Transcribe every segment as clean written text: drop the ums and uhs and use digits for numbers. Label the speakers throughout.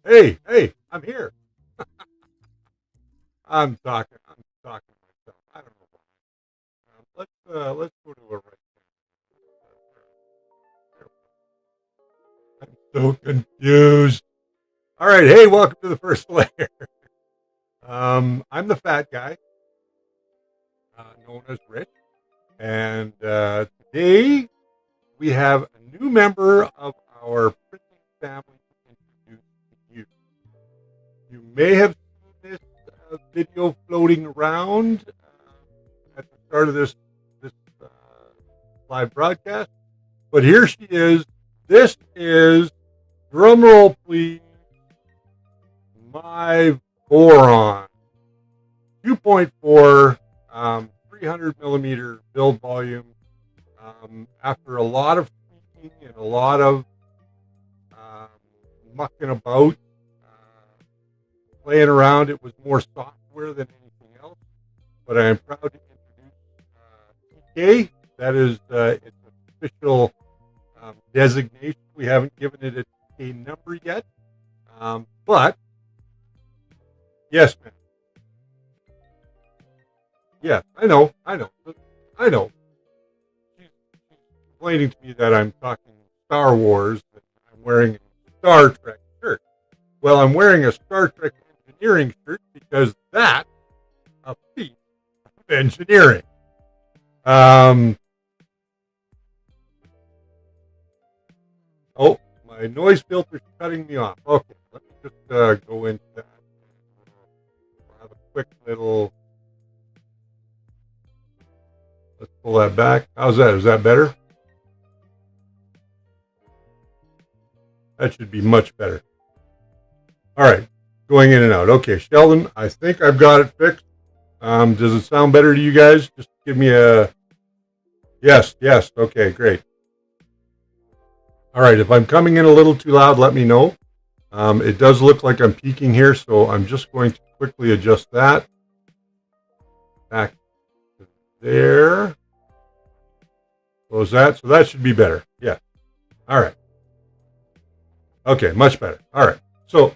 Speaker 1: Hey, I'm here. I'm talking to myself. I don't know why. Let's go to a right thing. I'm so confused. All right, hey, welcome to the first layer. I'm the fat guy, known as Rich, and today we have a new member of our printing family to introduce to you. You may have seen this video floating around at the start of this uh, live broadcast, but here she is. This is, drumroll please, my Voron 2.4 300 millimeter build volume. After a lot of tweaking and a lot of mucking about, playing around, it was more software than anything else. But I am proud to introduce TK. That is its official designation. We haven't given it a TK number yet. But yes, man. Yes, I know. She's complaining to me that I'm talking Star Wars, that I'm wearing a Star Trek shirt. Well, I'm wearing a Star Trek engineering shirt because that's a feat of engineering. Oh, my noise filter's cutting me off. Okay, let me just go into that. We'll have a quick little. Let's pull that back. How's that? Is that better? That should be much better. All right, going in and out. Okay, Sheldon, I think I've got it fixed. Does it sound better to you guys? Just give me a yes. Okay, great. All right, if I'm coming in a little too loud, let me know. It does look like I'm peaking here, so I'm just going to quickly adjust that. Back to there. Close that. So that should be better. Yeah. All right. Okay, much better. All right. So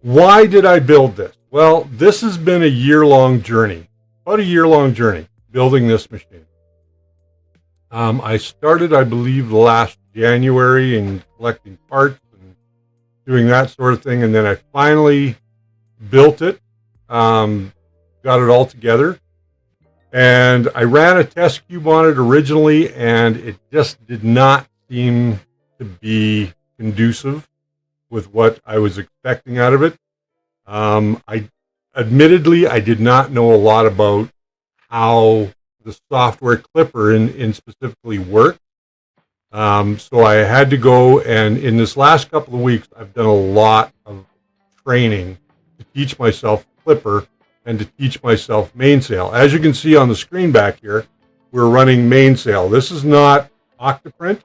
Speaker 1: why did I build this? Well, this has been a year-long journey, about a year-long journey, building this machine. I started, I believe, last January in collecting parts and doing that sort of thing, and then I finally built it, got it all together, and I ran a test cube on it originally, and it just did not seem to be conducive with what I was expecting out of it. I did not know a lot about how the software clipper in specifically worked. So I had to go, and in this last couple of weeks, I've done a lot of training to teach myself clipper and to teach myself mainsail. As you can see on the screen back here, we're running mainsail. This is not Octoprint,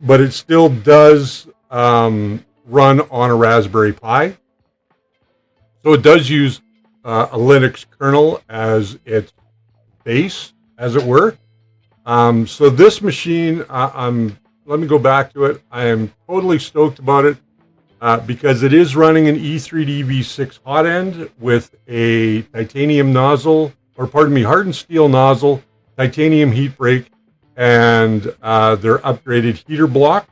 Speaker 1: but it still does run on a Raspberry Pi. So it does use a Linux kernel as its base, as it were. So this machine, let me go back to it. I am totally stoked about it because it is running an E3D V6 hot end with a titanium nozzle, or pardon me, hardened steel nozzle, titanium heat break, and their upgraded heater block.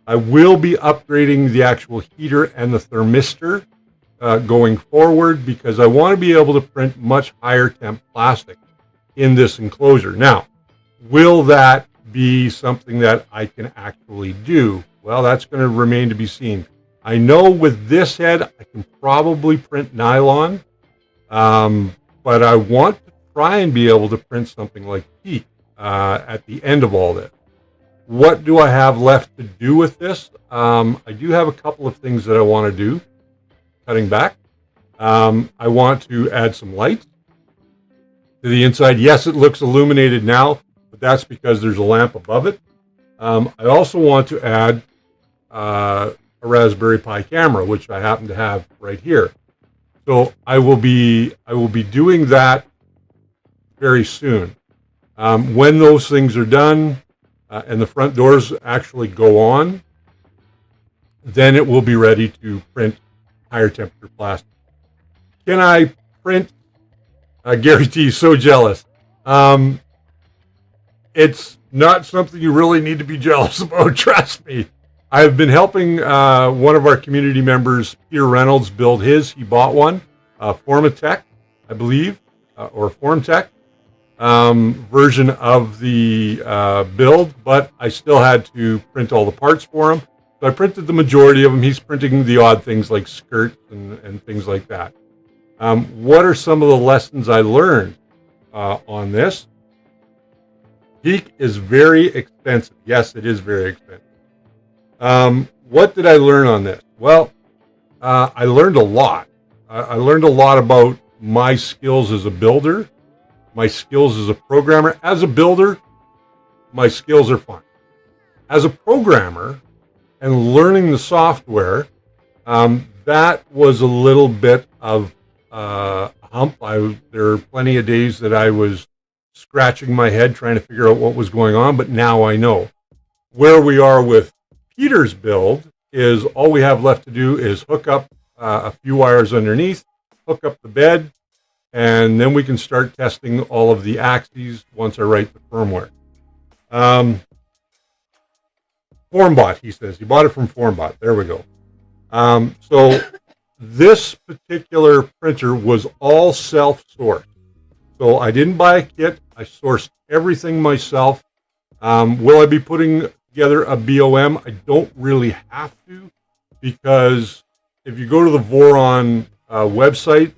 Speaker 1: I will be upgrading the actual heater and the thermistor going forward because I want to be able to print much higher temp plastic in this enclosure. Now, will that be something that I can actually do? Well, that's going to remain to be seen. I know with this head, I can probably print nylon, but I want to try and be able to print something like teak at the end of all this. What do I have left to do with this? I do have a couple of things that I want to do. Cutting back. I want to add some lights to the inside. Yes, it looks illuminated now, but that's because there's a lamp above it. I also want to add a Raspberry Pi camera, which I happen to have right here. So I will be doing that very soon. When those things are done and the front doors actually go on, then it will be ready to print higher temperature plastic. Can I print? Gary T, so jealous. It's not something you really need to be jealous about, trust me. I've been helping one of our community members, Peter Reynolds, build his. He bought one, Formatech, I believe, or Formtech version of the build, but I still had to print all the parts for him. So I printed the majority of them. He's printing the odd things like skirts and things like that. What are some of the lessons I learned on this? Peak is very expensive. Yes, it is very expensive. What did I learn on this? Well, I learned a lot. I learned a lot about my skills as a builder, my skills as a programmer. As a builder, my skills are fine. As a programmer and learning the software, that was a little bit of a hump. There are plenty of days that I was scratching my head trying to figure out what was going on, but now I know. Where we are with Peter's build is all we have left to do is hook up a few wires underneath, hook up the bed, and then we can start testing all of the axes once I write the firmware. Formbot, he says. He bought it from Formbot. There we go. So this particular printer was all self-sourced. So I didn't buy a kit. I sourced everything myself. Will I be putting together a BOM? I don't really have to, because if you go to the Voron website,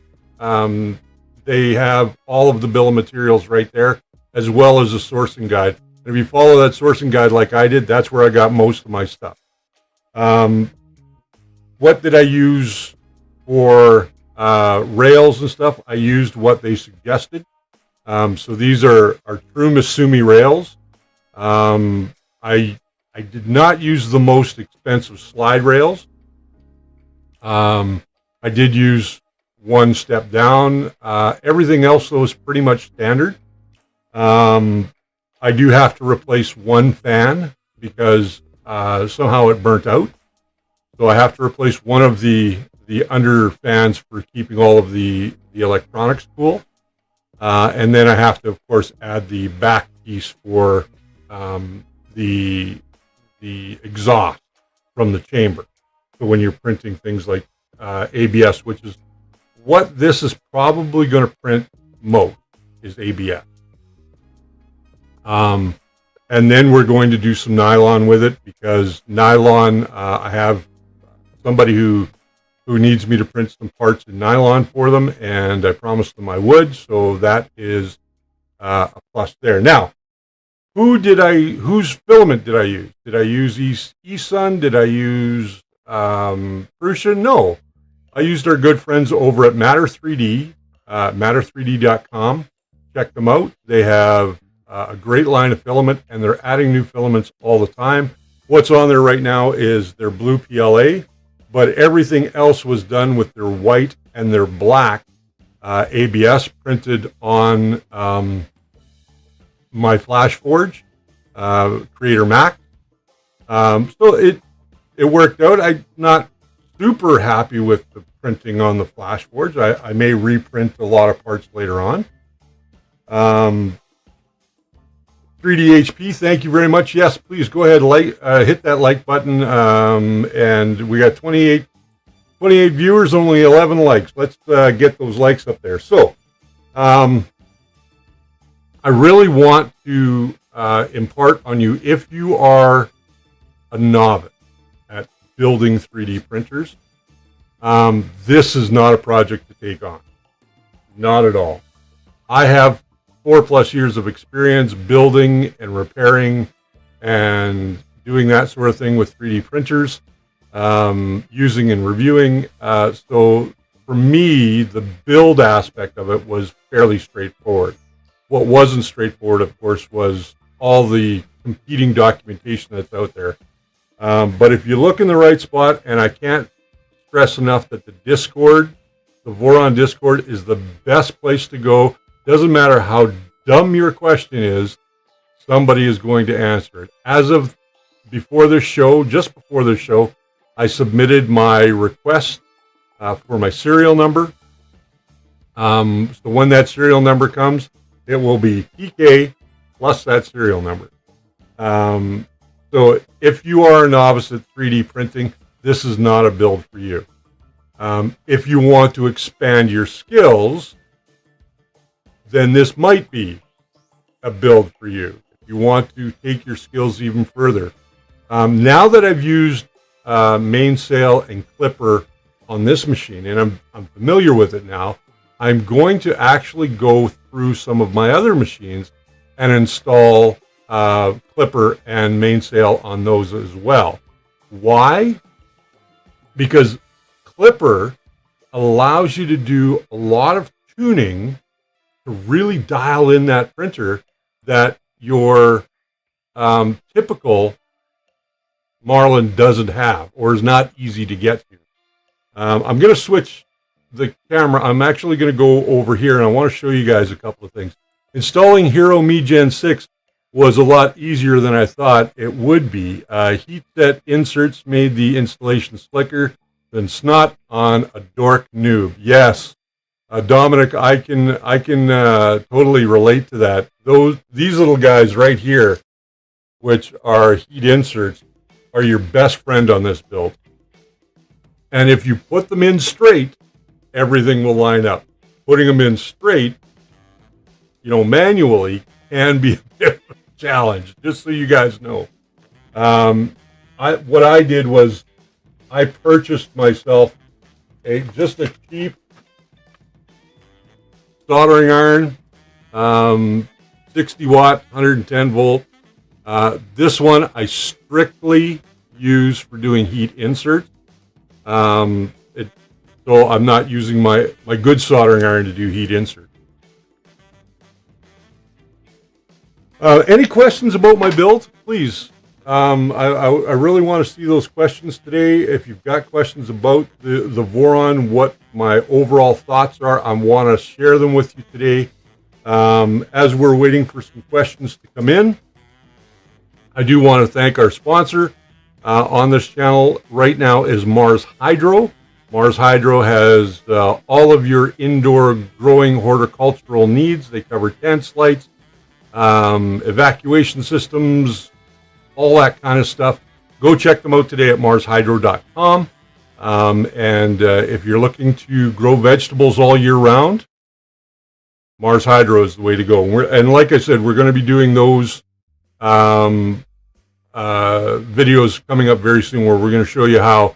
Speaker 1: they have all of the bill of materials right there, as well as a sourcing guide. And if you follow that sourcing guide like I did, that's where I got most of my stuff. What did I use for rails and stuff? I used what they suggested. So these are true Misumi rails. I did not use the most expensive slide rails. I did use one step down. Everything else, though, is pretty much standard. I do have to replace one fan because somehow it burnt out. So I have to replace one of the under fans for keeping all of the electronics cool. And then I have to, of course, add the back piece for the exhaust from the chamber. So when you're printing things like ABS, which is what this is probably going to print most, is ABS. And then we're going to do some nylon with it, because nylon, I have somebody who needs me to print some parts in nylon for them, and I promised them I would, so that is a plus there. Now, whose filament did I use? Did I use eSun? Did I use Prussian? No. I used our good friends over at Matter 3D, matter3d.com. Check them out. They have a great line of filament, and they're adding new filaments all the time. What's on there right now is their blue PLA, but everything else was done with their white and their black ABS printed on my FlashForge Creator Max. So it worked out. I'm not super happy with the printing on the FlashForge. I may reprint a lot of parts later on. 3DHP, thank you very much. Yes, please go ahead, hit that like button. And we got 28 viewers, only 11 likes. Let's get those likes up there. So, I really want to impart on you, if you are a novice at building 3D printers, this is not a project to take on. Not at all. I have 4+ years of experience building and repairing and doing that sort of thing with 3D printers, using and reviewing. So for me, the build aspect of it was fairly straightforward. What wasn't straightforward, of course, was all the competing documentation that's out there. But if you look in the right spot, and I can't stress enough that the Discord, the Voron Discord, is the best place to go. Doesn't matter how dumb your question is, somebody is going to answer it. As of before this show, just before this show, I submitted my request for my serial number. So when that serial number comes, it will be PK plus that serial number. So if you are a novice at 3D printing, this is not a build for you. If you want to expand your skills, then this might be a build for you. If you want to take your skills even further. Now that I've used mainsail and clipper on this machine, and I'm familiar with it now, I'm going to actually go through some of my other machines and install clipper and mainsail on those as well. Why? Because clipper allows you to do a lot of tuning to really dial in that printer that your typical Marlin doesn't have, or is not easy to get to. I'm going to switch the camera. I'm actually going to go over here, and I want to show you guys a couple of things. Installing Hero Me Gen 6 was a lot easier than I thought it would be. Heat set inserts made the installation slicker than snot on a dork noob. Yes, Dominic, I can totally relate to that. These little guys right here, which are heat inserts, are your best friend on this build. And if you put them in straight, everything will line up. Putting them in straight, manually can be a bit of a challenge, just so you guys know. What I did was I purchased myself just a cheap soldering iron, 60 watt, 110 volt. This one I strictly use for doing heat inserts. So I'm not using my good soldering iron to do heat inserts. Any questions about my build? Please. I really want to see those questions today. If you've got questions about the Voron, what my overall thoughts are, I want to share them with you today. As we're waiting for some questions to come in, I do want to thank our sponsor on this channel right now is Mars Hydro. Mars Hydro has all of your indoor growing horticultural needs. They cover tents, lights, evacuation systems, all that kind of stuff. Go check them out today at marshydro.com. And if you're looking to grow vegetables all year round, Mars Hydro is the way to go. And like I said, we're going to be doing those videos coming up very soon, where we're going to show you how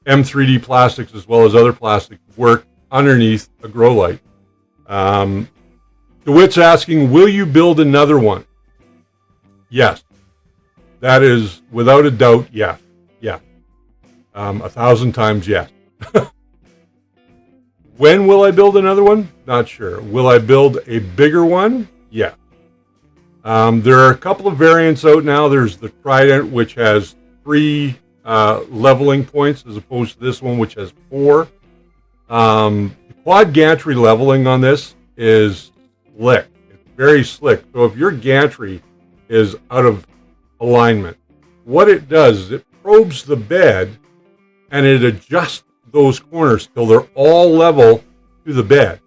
Speaker 1: M3D plastics as well as other plastics work underneath a grow light. DeWitt's asking, will you build another one? Yes. That is without a doubt, yes. Yeah. 1,000 times yes. When will I build another one? Not sure. Will I build a bigger one? Yeah. There are a couple of variants out now. There's the Trident, which has 3 leveling points, as opposed to this one, which has 4. The quad gantry leveling on this is slick. It's very slick. So if your gantry is out of alignment, what it does is it probes the bed and it adjusts those corners till they're all level to the bed.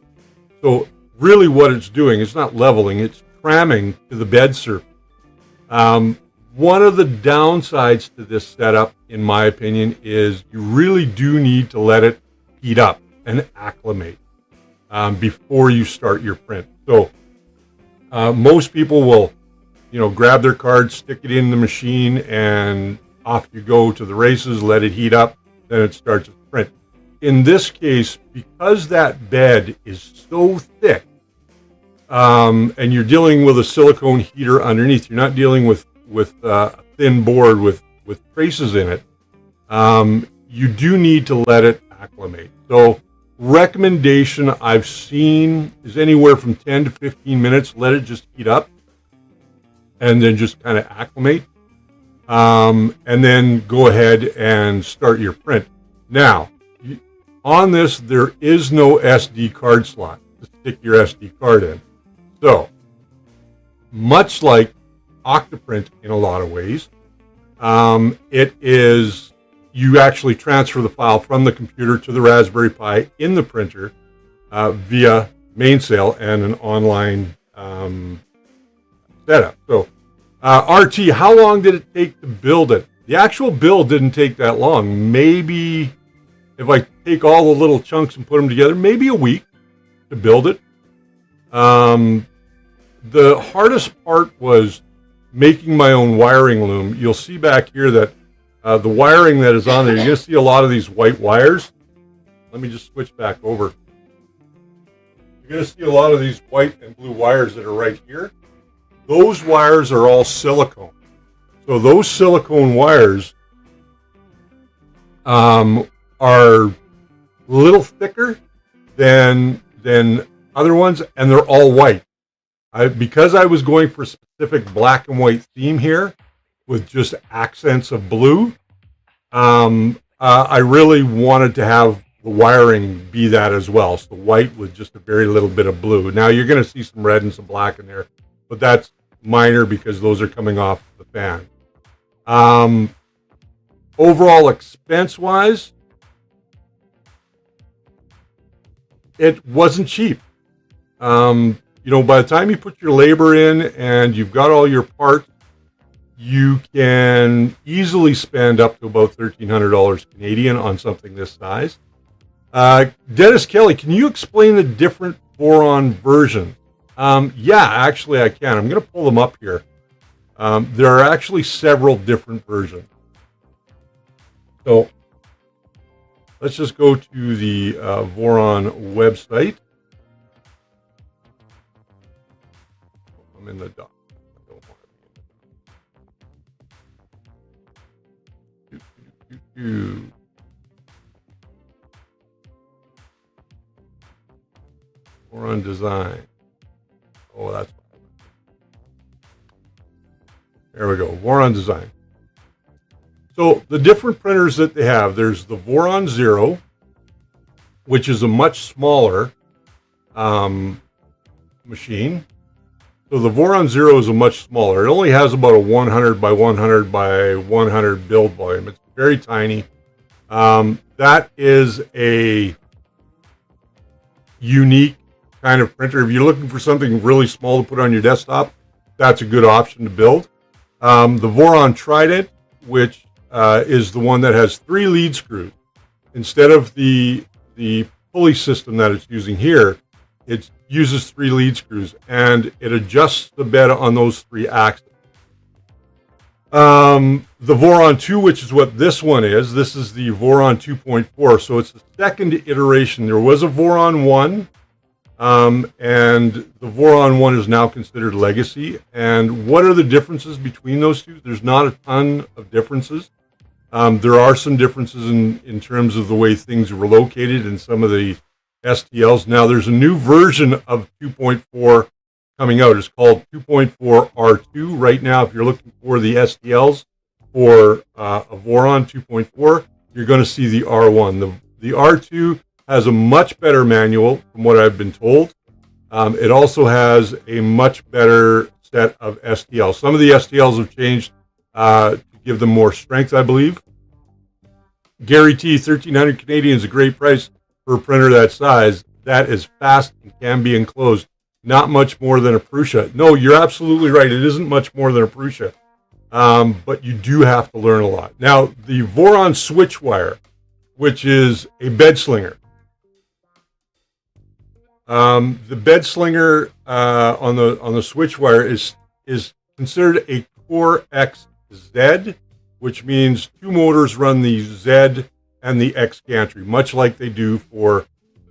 Speaker 1: So really what it's doing, it's not leveling, it's cramming to the bed surface. One of the downsides to this setup, in my opinion, is you really do need to let it heat up and acclimate before you start your print. So most people will, grab their card, stick it in the machine, and off you go to the races, let it heat up, then it starts to print. In this case, because that bed is so thick, and you're dealing with a silicone heater underneath, you're not dealing with a thin board with traces in it, you do need to let it acclimate. So recommendation I've seen is anywhere from 10 to 15 minutes. Let it just heat up and then just kind of acclimate. And then go ahead and start your print. Now, on this, there is no SD card slot to stick your SD card in. So, much like Octoprint in a lot of ways, it is you actually transfer the file from the computer to the Raspberry Pi in the printer via Mainsail and an online setup. So, RT, how long did it take to build it? The actual build didn't take that long. Maybe if I take all the little chunks and put them together, maybe a week to build it. The hardest part was making my own wiring loom. You'll see back here that the wiring that is on there, you're going to see a lot of these white wires. Let me just switch back over. You're going to see a lot of these white and blue wires that are right here. Those wires are all silicone. So those silicone wires are a little thicker than other ones, and they're all white. Because I was going for a specific black and white theme here with just accents of blue, I really wanted to have the wiring be that as well. So white with just a very little bit of blue. Now you're going to see some red and some black in there, but that's minor because those are coming off the fan. Overall expense-wise, it wasn't cheap. You know, by the time you put your labor in and you've got all your parts, you can easily spend up to about $1,300 Canadian on something this size. Dennis Kelly, can you explain the different Voron versions? Yeah, actually I can. I'm going to pull them up here. There are actually several different versions. So let's just go to the Voron website. I'm in the dock. I don't want to be in the dock. Voron design. Oh, that's fine. There we go. Voron design. So the different printers that they have, there's the Voron Zero, which is a much smaller machine. So the Voron Zero is a much smaller. It only has about a 100 by 100 by 100 build volume. It's very tiny. That is a unique kind of printer. If you're looking for something really small to put on your desktop, that's a good option to build. The Voron Trident, which is the one that has 3 lead screws. Instead of the pulley system that it's using here, it uses 3 lead screws, and it adjusts the bed on those 3 axes. The Voron 2, which is what this one is, this is the Voron 2.4, so it's the second iteration. There was a Voron 1, and the Voron 1 is now considered legacy. And what are the differences between those two? There's not a ton of differences. There are some differences in terms of the way things were located in some of the STLs. Now, there's a new version of 2.4 coming out. It's called 2.4 R2. Right now, if you're looking for the STLs for a Voron 2.4, you're going to see the R1. The R2 has a much better manual, from what I've been told. It also has a much better set of STLs. Some of the STLs have changed to give them more strength, I believe. Gary T, 1,300 Canadian is a great price for a printer that size. That is fast and can be enclosed. Not much more than a Prusa. No, you're absolutely right. It isn't much more than a Prusa. But you do have to learn a lot. Now, the Voron switch wire, which is a bed slinger. The bed slinger on the switch wire is considered a Core XZ, which means 2 motors run the Z and the X gantry, much like they do for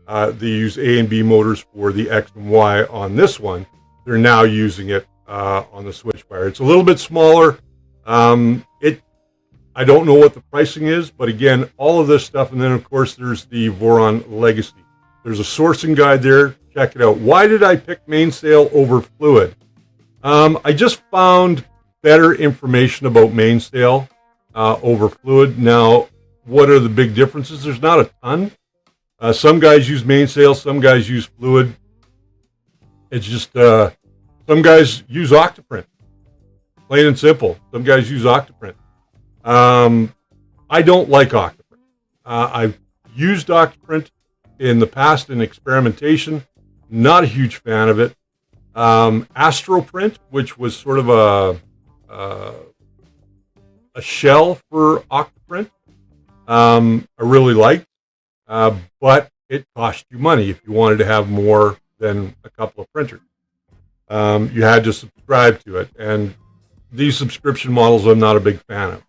Speaker 1: they use A and B motors for the X and Y on this one. They're now using it on the switch wire. It's a little bit smaller. I don't know what the pricing is, but again, all of this stuff, and then of course there's the Voron Legacy. There's a sourcing guide there. Check it out. Why did I pick Mainsail over Fluid? I just found better information about Mainsail over Fluid. Now, what are the big differences? There's not a ton. Some guys use Mainsail, some guys use Fluid. It's just some guys use Octoprint. Plain and simple. Some guys use Octoprint. I don't like Octoprint. I've used Octoprint in the past in experimentation. Not a huge fan of it. Astroprint, which was sort of a shell for Octoprint, I really liked, but it cost you money if you wanted to have more than a couple of printers. You had to subscribe to it, and these subscription models I'm not a big fan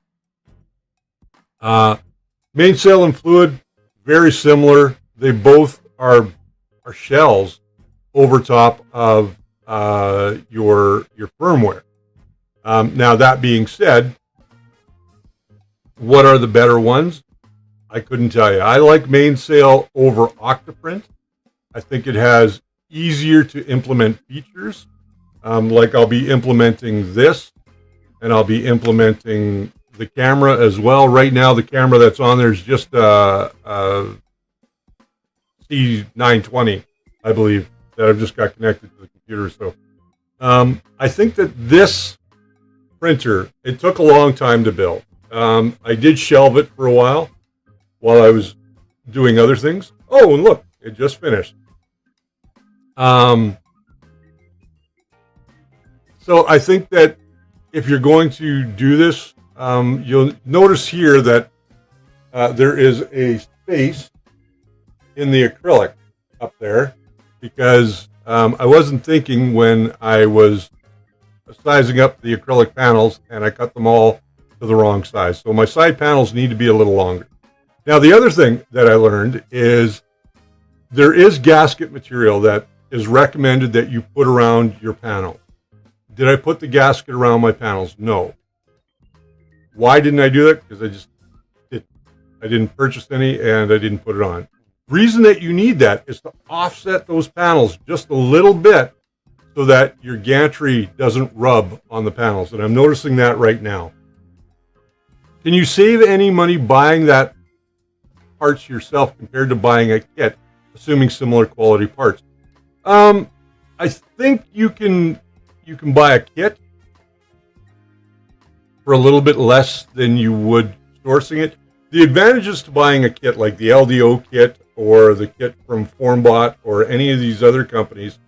Speaker 1: of. Mainsail and Fluid, very similar. They both are shells over top of your firmware. Now, that being said, what are the better ones? I couldn't tell you. I like Mainsail over Octoprint. I think it has easier to implement features. Like I'll be implementing this, and I'll be implementing the camera as well. Right now, the camera that's on there is just a C920, I believe, that I've just got connected to the computer. So I think that this printer, it took a long time to build. I did shelve it for a while I was doing other things. Oh, and look, it just finished. So I think that if you're going to do this, you'll notice here that there is a space in the acrylic up there, because I wasn't thinking when I was sizing up the acrylic panels, and I cut them all to the wrong size. So my side panels need to be a little longer. Now, the other thing that I learned is there is gasket material that is recommended that you put around your panel. Did I put the gasket around my panels? No. Why didn't I do that? Because I didn't purchase any, and I didn't put it on. Reason that you need that is to offset those panels just a little bit so that your gantry doesn't rub on the panels. And I'm noticing that right now. Can you save any money buying that parts yourself compared to buying a kit, assuming similar quality parts? I think you can buy a kit for a little bit less than you would sourcing it. The advantages to buying a kit like the LDO kit or the kit from Formbot or any of these other companies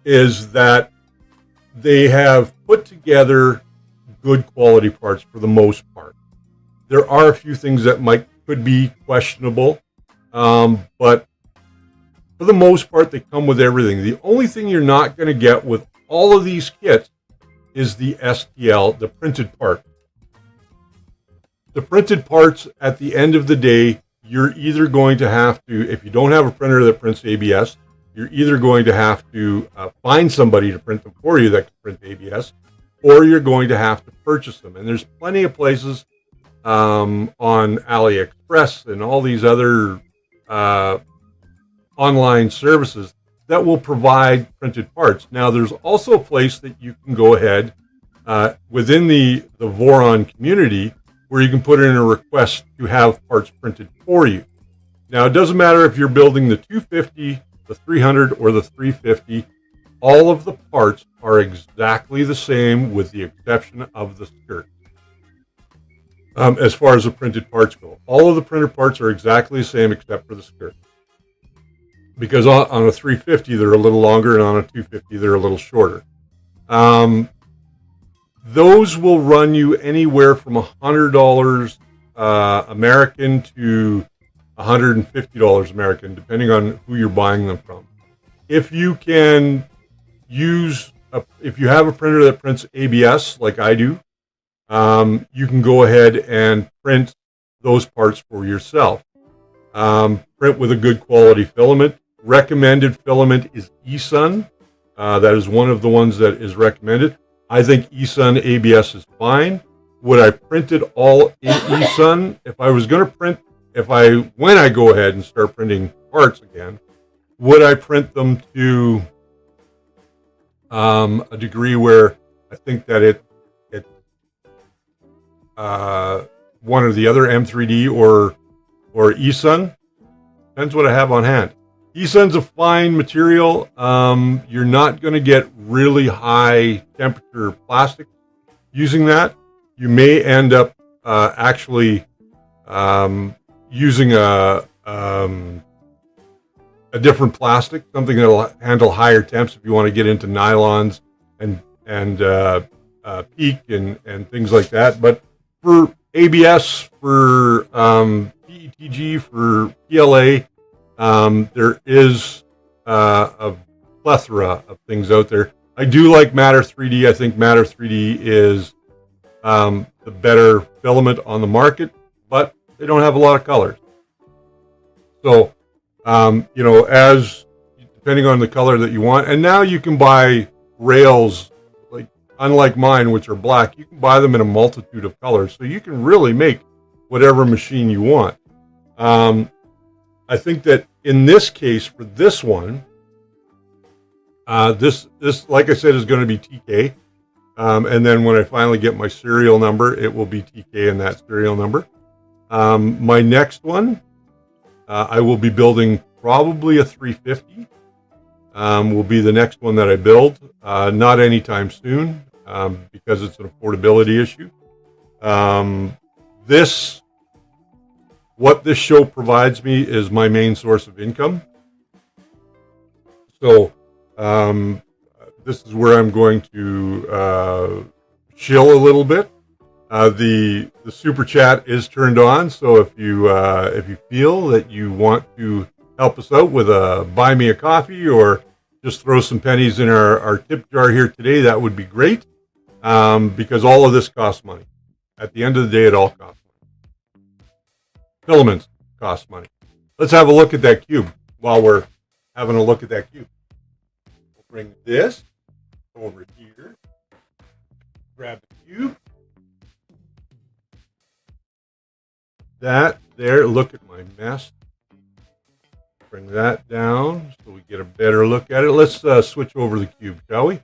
Speaker 1: is that they have put together good quality parts for the most part. There are a few things that could be questionable, but for the most part, they come with everything. The only thing you're not going to get with all of these kits is the STL, the printed part. The printed parts, at the end of the day, you're either going to have to, if you don't have a printer that prints ABS, you're either going to have to find somebody to print them for you that can print ABS, or you're going to have to purchase them. And there's plenty of places on AliExpress and all these other online services that will provide printed parts. Now, there's also a place that you can go ahead within the Voron community where you can put in a request to have parts printed for you. Now, it doesn't matter if you're building the 250, the 300, or the 350. All of the parts are exactly the same with the exception of the skirt. As far as the printed parts go, all of the printed parts are exactly the same except for the skirt. Because on a 350, they're a little longer, and on a 250, they're a little shorter. Those will run you anywhere from $100 American to $150 American, depending on who you're buying them from. If you can if you have a printer that prints ABS, like I do, you can go ahead and print those parts for yourself. Print with a good quality filament. Recommended filament is eSun. That is one of the ones that is recommended. I think eSun ABS is fine. Would I print it all in eSun? If I was going to print, when I go ahead and start printing parts again, would I print them to a degree where I think that it one or the other, M3D or eSun? Depends what I have on hand. eSun's a fine material. You're not going to get really high temperature plastic using that. You may end up actually using a different plastic, something that'll handle higher temps if you want to get into nylons and PEEK and things like that. But for ABS, for PETG, for PLA, there is a plethora of things out there. I do like Matter 3D. I think Matter 3D is the better filament on the market, but they don't have a lot of colors. So, you know, as depending on the color that you want, and now you can buy rails, like unlike mine, which are black, you can buy them in a multitude of colors. So you can really make whatever machine you want. I think that in this case, for this one, this like I said is going to be TK, and then when I finally get my serial number, it will be TK and that serial number. My next one, I will be building probably a 350. Will be the next one that I build. Not anytime soon, because it's an affordability issue. What this show provides me is my main source of income. So this is where I'm going to chill a little bit. The super chat is turned on, so if you feel that you want to help us out with a buy me a coffee or just throw some pennies in our tip jar here today, that would be great, because all of this costs money. At the end of the day, it all costs money. Filaments cost money. Let's have a look at that cube while we're having a look at that cube. We'll bring this over here, grab the cube. That there, look at my mess. Bring that down so we get a better look at it. Let's switch over the cube, shall we?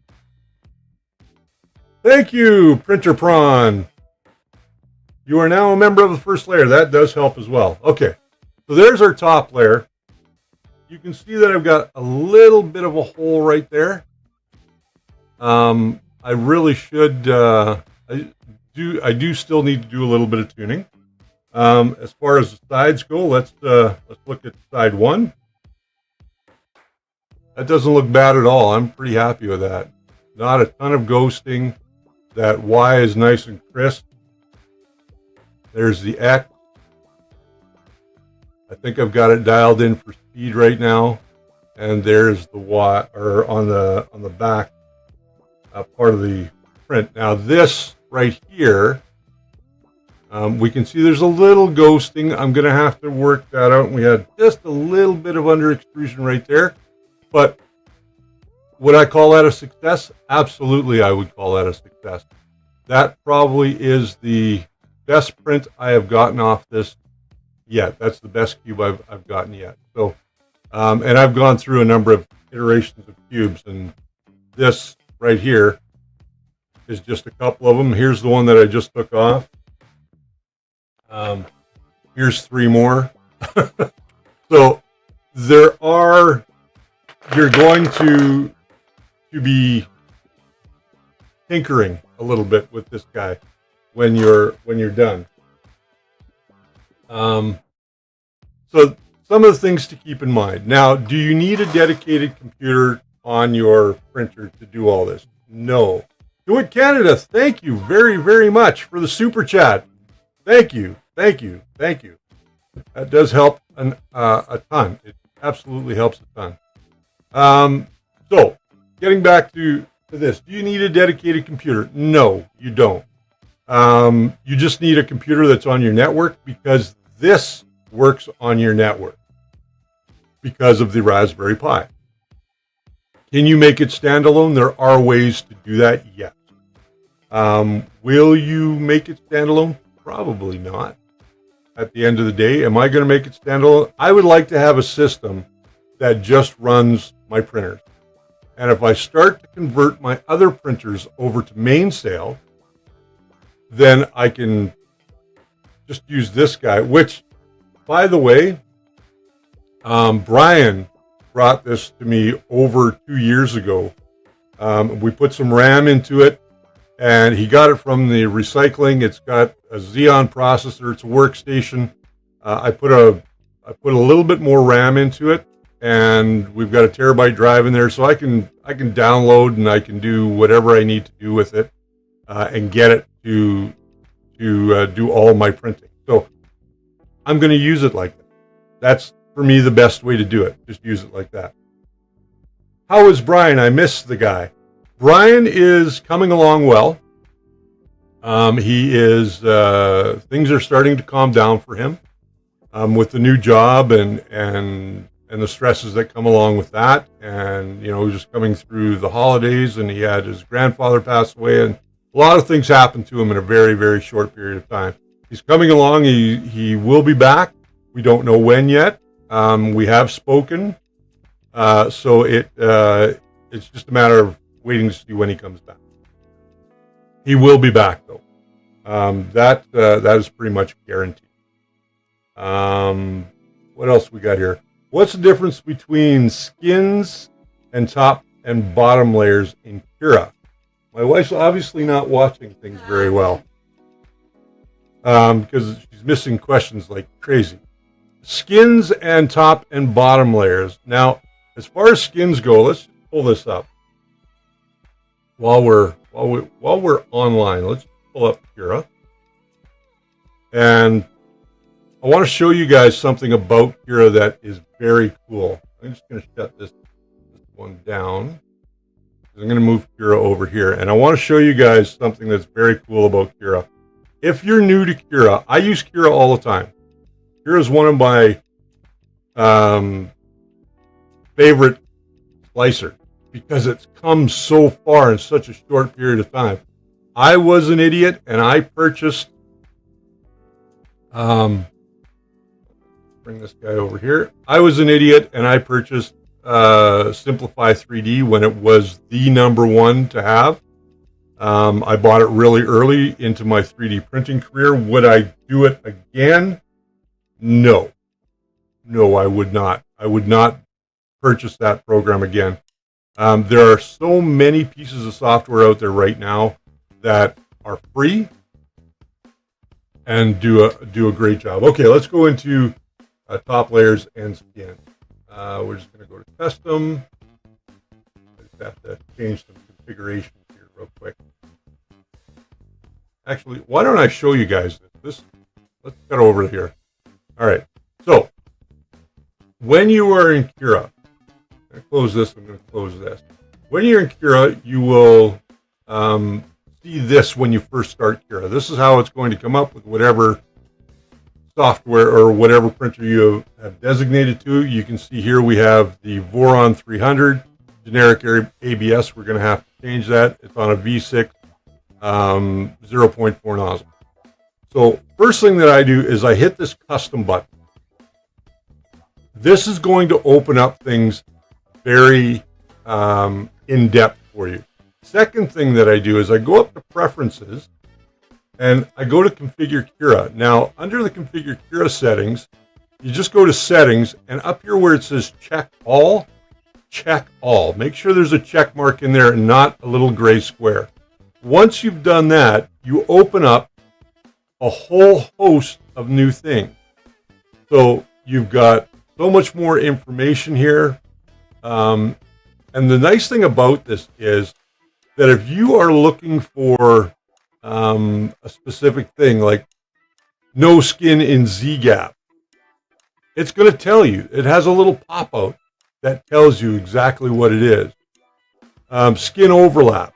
Speaker 1: Thank you, Printer Prawn. You are now a member of the first layer. That does help as well. Okay, so there's our top layer. You can see that I've got a little bit of a hole right there. I really should, I do still need to do a little bit of tuning. As far as the sides go, let's look at side one. That doesn't look bad at all. I'm pretty happy with that. Not a ton of ghosting. That Y is nice and crisp. There's the X. I think I've got it dialed in for speed right now. And there's the Y, or on the back part of the print. Now this right here, we can see there's a little ghosting. I'm going to have to work that out. We had just a little bit of under extrusion right there. But would I call that a success? Absolutely, I would call that a success. That probably is the best print I have gotten off this yet. That's the best cube I've gotten yet. So, and I've gone through a number of iterations of cubes, and this right here is just a couple of them. Here's the one that I just took off. Here's three more. So you're going to be tinkering a little bit with this guy when you're done. So some of the things to keep in mind. Now, do you need a dedicated computer on your printer to do all this? No. Do It Canada, thank you very, very much for the super chat. Thank you. Thank you. Thank you. That does help a ton. It absolutely helps a ton. So, getting back to this. Do you need a dedicated computer? No, you don't. You just need a computer that's on your network, because this works on your network because of the Raspberry Pi. Can you make it standalone? There are ways to do that, yes. Will you make it standalone? Probably not. At the end of the day, am I going to make it standalone? I would like to have a system that just runs my printers. And if I start to convert my other printers over to mainsail, then I can just use this guy, which, by the way, Brian brought this to me over 2 years ago. We put some RAM into it, and he got it from the recycling. It's got a Xeon processor. It's a workstation. I put a little bit more RAM into it, and we've got a terabyte drive in there, so I can download and I can do whatever I need to do with it, and get it to do all my printing. So I'm going to use it like that. That's for me the best way to do it. Just use it like that. How is Brian? I miss the guy. Brian is coming along well. He is things are starting to calm down for him with the new job and the stresses that come along with that. And just coming through the holidays, and he had his grandfather pass away, and a lot of things happened to him in a very, very short period of time. He's coming along. He will be back. We don't know when yet. We have spoken. So it's just a matter of waiting to see when he comes back. He will be back, though. That is pretty much guaranteed. What else we got here? What's the difference between skins and top and bottom layers in Cura? My wife's obviously not watching things very well, because she's missing questions like crazy. Skins and top and bottom layers. Now, as far as skins go, let's pull this up. While we're online, let's pull up Cura, and I want to show you guys something about Cura that is very cool. I'm just going to shut this one down. I'm going to move Cura over here, and I want to show you guys something that's very cool about Cura. If you're new to Cura, I use Cura all the time. Cura is one of my favorite slicers because it's come so far in such a short period of time. I was an idiot, and I purchased bring this guy over here. I was an idiot, and I purchased Simplify 3D when it was the number one to have. I bought it really early into my 3D printing career. Would I do it again? No, I would not. I would not purchase that program again. There are so many pieces of software out there right now that are free and do a great job. Okay, let's go into top layers and skin. We're just going to go to custom. I just have to change some configurations here real quick. Actually, why don't I show you guys this? Let's get over here. All right. So when you are in Cura, I'm going to close this. I'm going to close this. When you're in Cura, you will see this when you first start Cura. This is how it's going to come up with whatever software or whatever printer you have designated to. You can see here we have the Voron 300 generic ABS. We're going to have to change that. It's on a V6 0.4 nozzle. So first thing that I do is I hit this custom button. This is going to open up things very in depth for you. Second thing that I do is I go up to preferences and I go to configure Cura. Now, under the configure Cura settings, you just go to settings, and up here where it says check all. Make sure there's a check mark in there and not a little gray square. Once you've done that, you open up a whole host of new things. So you've got so much more information here. And the nice thing about this is that if you are looking for a specific thing like no skin in Z gap, it's going to tell you. It has a little pop out that tells you exactly what it is. Skin overlap.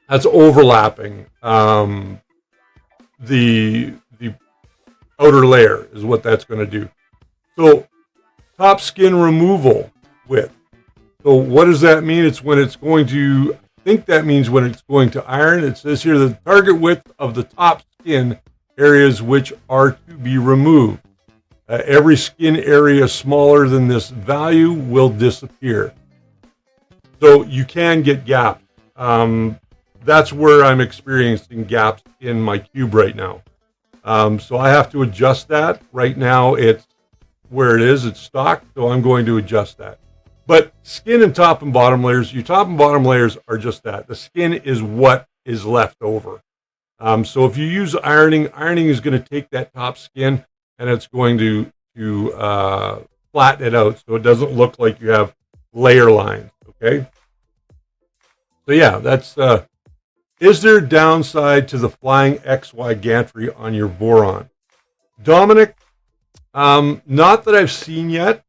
Speaker 1: That's overlapping the outer layer is what that's going to do. So top skin removal width. So what does that mean? It's when it's going to, I think that means when it's going to iron. It says here the target width of the top skin areas which are to be removed. Every skin area smaller than this value will disappear. So you can get gaps. That's where I'm experiencing gaps in my cube right now. So I have to adjust that. Right now it's where it is, it's stock, so I'm going to adjust that. But skin and top and bottom layers, your top and bottom layers are just that. The skin is what is left over. So if you use ironing, ironing is going to take that top skin and it's going to flatten it out so it doesn't look like you have layer lines. Okay. So yeah, that's is there a downside to the flying XY gantry on your Voron? Dominic, not that I've seen yet.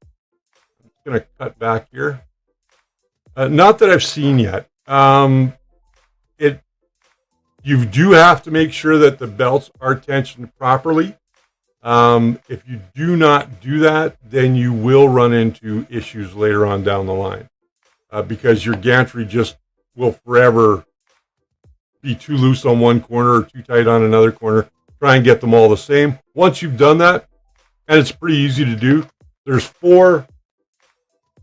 Speaker 1: I'm just going to cut back here. Not that I've seen yet. You do have to make sure that the belts are tensioned properly. If you do not do that, then you will run into issues later on down the line, because your gantry just will forever be too loose on one corner or too tight on another corner. Try and get them all the same. Once you've done that, and it's pretty easy to do, there's 4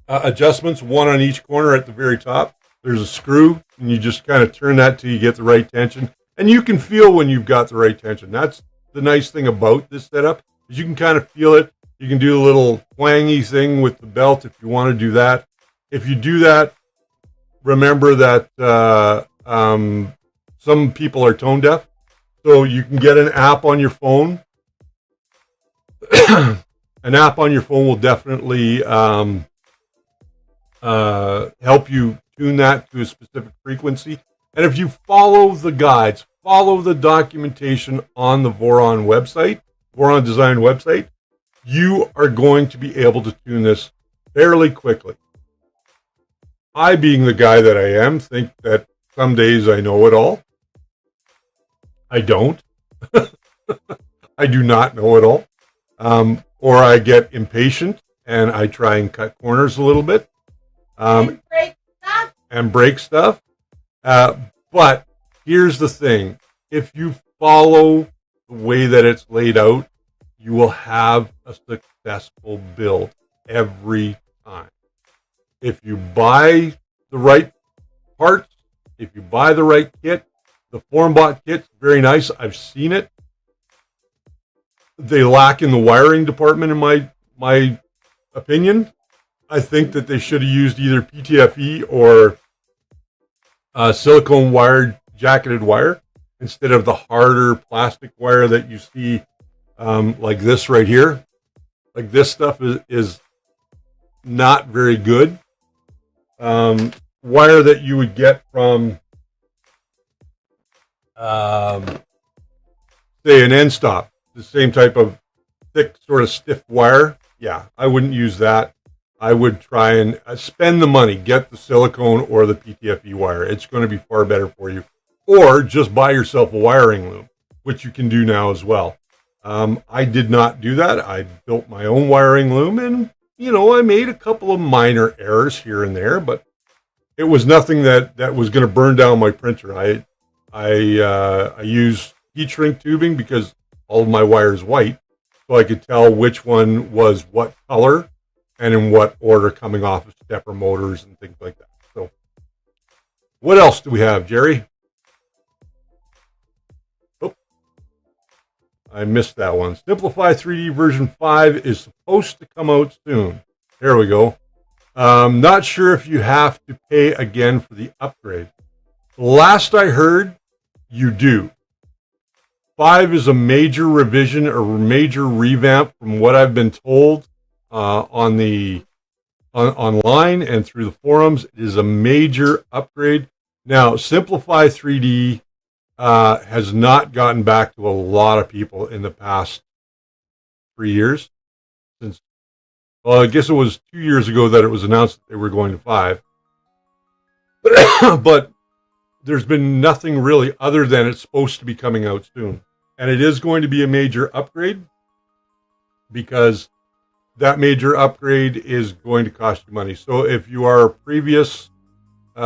Speaker 1: adjustments, 1 on each corner at the very top. There's a screw, and you just kind of turn that till you get the right tension. And you can feel when you've got the right tension. That's the nice thing about this setup, is you can kind of feel it. You can do a little twangy thing with the belt if you want to do that. If you do that, remember that some people are tone deaf. So you can get an app on your phone. An app on your phone will definitely help you tune that to a specific frequency. And if you follow the guides, follow the documentation on the Voron website, Voron Design website, you are going to be able to tune this fairly quickly. I, being the guy that I am, think that some days I know it all. I don't. I do not know it all. Or I get impatient and I try and cut corners a little bit. And break stuff. But here's the thing. If you follow the way that it's laid out, you will have a successful build every time. If you buy the right parts, if you buy the right kit, the FormBot kit's very nice. I've seen it. They lack in the wiring department, in my opinion. I think that they should have used either PTFE or silicone wired, jacketed wire, instead of the harder plastic wire that you see, like this right here. Like this stuff is not very good. Wire that you would get from, say, an end stop, the same type of thick, sort of stiff wire. Yeah, I wouldn't use that. I would try and spend the money, get the silicone or the PTFE wire. It's going to be far better for you. Or just buy yourself a wiring loom, which you can do now as well. I did not do that. I built my own wiring loom, and, I made a couple of minor errors here and there, but it was nothing that was going to burn down my printer. I use heat shrink tubing because all of my wire is white, so I could tell which one was what color and in what order coming off of stepper motors and things like that. So what else do we have, Jerry? Oh, I missed that one. Simplify 3D version 5 is supposed to come out soon. There we go. Not sure if you have to pay again for the upgrade. Last I heard, you do. 5 is a major revision or major revamp from what I've been told online and through the forums. It is a major upgrade. Now, Simplify 3D has not gotten back to a lot of people in the past 3 years. Well, I guess it was 2 years ago that it was announced that they were going to 5. But there's been nothing really other than it's supposed to be coming out soon. And it is going to be a major upgrade, because that major upgrade is going to cost you money. So if you are a previous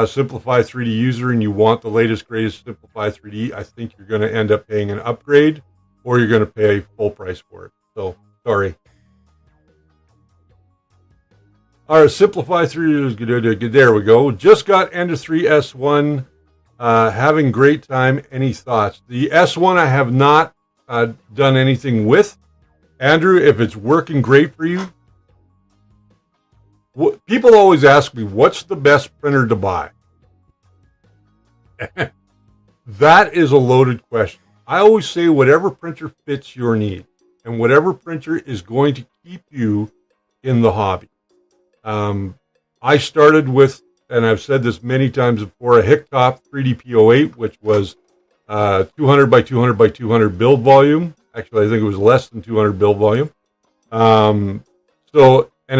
Speaker 1: Simplify 3D user and you want the latest, greatest Simplify 3D, I think you're going to end up paying an upgrade, or you're going to pay full price for it. So, sorry. All right, Simplify 3D is good. There we go. Just got Ender 3 S1. Having great time. Any thoughts? The S1 I have not done anything with. Andrew, if it's working great for you, people always ask me, what's the best printer to buy? That is a loaded question. I always say whatever printer fits your need. and whatever printer is going to keep you in the hobby. I started with, and I've said this many times before, a Hicktop 3D-P08, which was 200 by 200 by 200 build volume. Actually, I think it was less than 200 build volume. And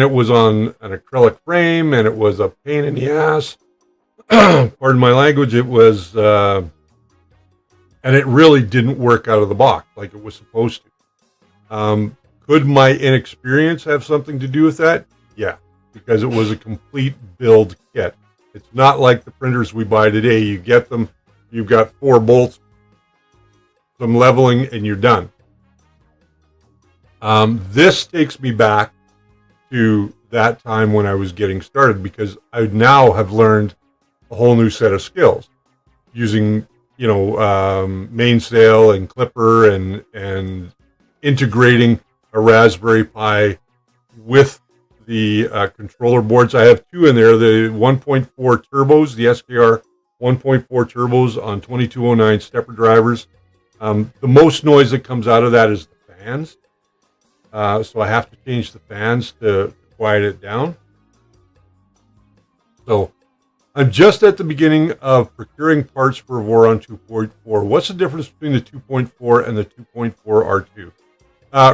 Speaker 1: it was on an acrylic frame, and it was a pain in the ass. Pardon my language. It was, and it really didn't work out of the box like it was supposed to. Could my inexperience have something to do with that? Yeah, because it was a complete build kit. It's not like the printers we buy today. You get them, you've got 4 bolts, some leveling, and you're done. This takes me back to that time when I was getting started, because I now have learned a whole new set of skills using, mainsail and clipper and integrating a Raspberry Pi with the controller boards. I have 2 in there, the 1.4 turbos, the SKR 1.4 turbos on 2209 stepper drivers. The most noise that comes out of that is the fans. So I have to change the fans to quiet it down. So I'm just at the beginning of procuring parts for Voron 2.4. What's the difference between the 2.4 and the 2.4 R2?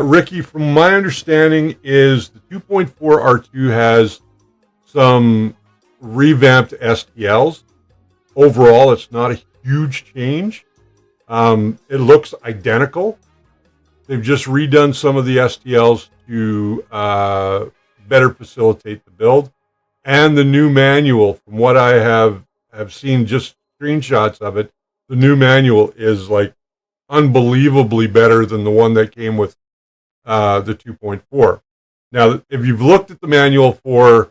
Speaker 1: Ricky, from my understanding, is the 2.4 R2 has some revamped STLs. Overall, it's not a huge change. It looks identical. They've just redone some of the STLs to better facilitate the build. And the new manual, from what I have seen, just screenshots of it, the new manual is like unbelievably better than the one that came with the 2.4. Now, if you've looked at the manual for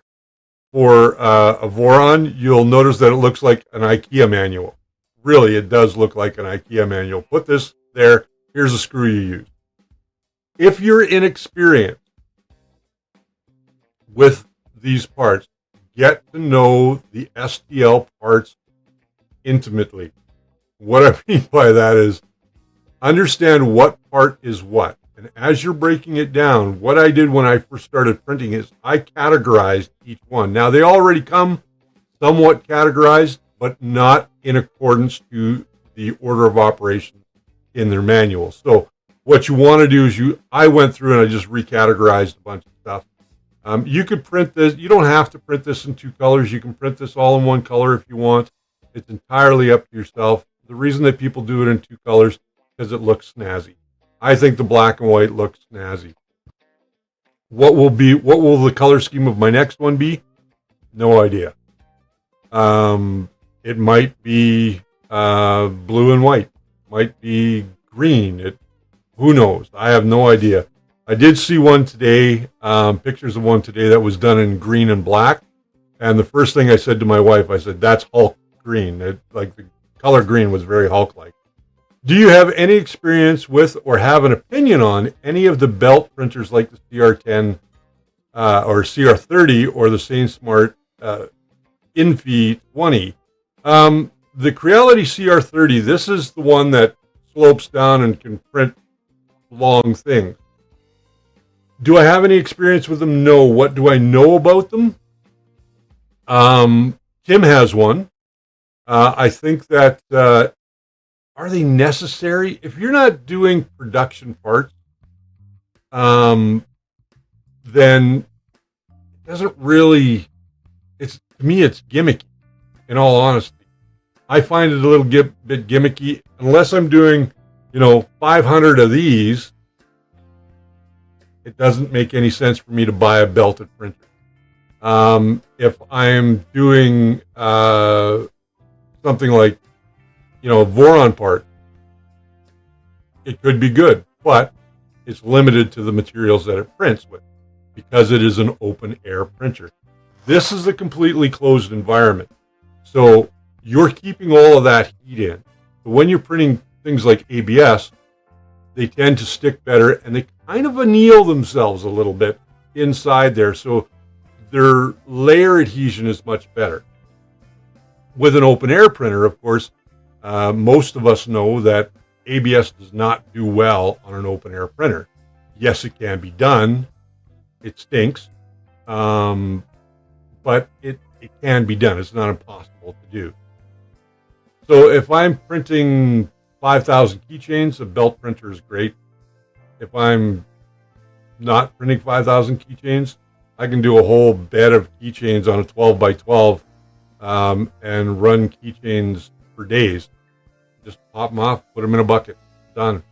Speaker 1: a Voron, you'll notice that it looks like an IKEA manual. Really, it does look like an IKEA manual. Put this there. Here's a screw you use. If you're inexperienced with these parts, get to know the STL parts intimately. What I mean by that is understand what part is what. And as you're breaking it down, what I did when I first started printing is I categorized each one. Now, they already come somewhat categorized, but not in accordance to the order of operations in their manual. So what you want to do is I went through and I just recategorized a bunch of stuff. You could print this. You don't have to print this in 2 colors. You can print this all in 1 color if you want. It's entirely up to yourself. The reason that people do it in 2 colors is because it looks snazzy. I think the black and white looks snazzy. What will the color scheme of my next one be? No idea. It might be blue and white. Might be green. Who knows? I have no idea. I did see one today, pictures of one today that was done in green and black. And the first thing I said to my wife, I said, that's Hulk green. Like the color green was very Hulk-like. Do you have any experience with or have an opinion on any of the belt printers like the CR-10 or CR-30 or the SainSmart Infi 20? The Creality CR-30, this is the one that slopes down and can print long things. Do I have any experience with them? No. What do I know about them? Tim has one. I think that, are they necessary? If you're not doing production parts, then it doesn't really, to me, it's gimmicky, in all honesty. I find it a little bit gimmicky. Unless I'm doing, 500 of these, it doesn't make any sense for me to buy a belted printer. If I'm doing something like, a Voron part, it could be good, but it's limited to the materials that it prints with because it is an open air printer. This is a completely closed environment. So you're keeping all of that heat in. But when you're printing things like ABS, they tend to stick better and they kind of anneal themselves a little bit inside there. So their layer adhesion is much better. With an open air printer, of course, most of us know that ABS does not do well on an open air printer. Yes, it can be done. It stinks. But it can be done. It's not impossible to do. So if I'm printing 5,000 keychains, a belt printer is great. If I'm not printing 5,000 keychains, I can do a whole bed of keychains on a 12 by 12 and run keychains for days. Just pop them off, put them in a bucket. Done.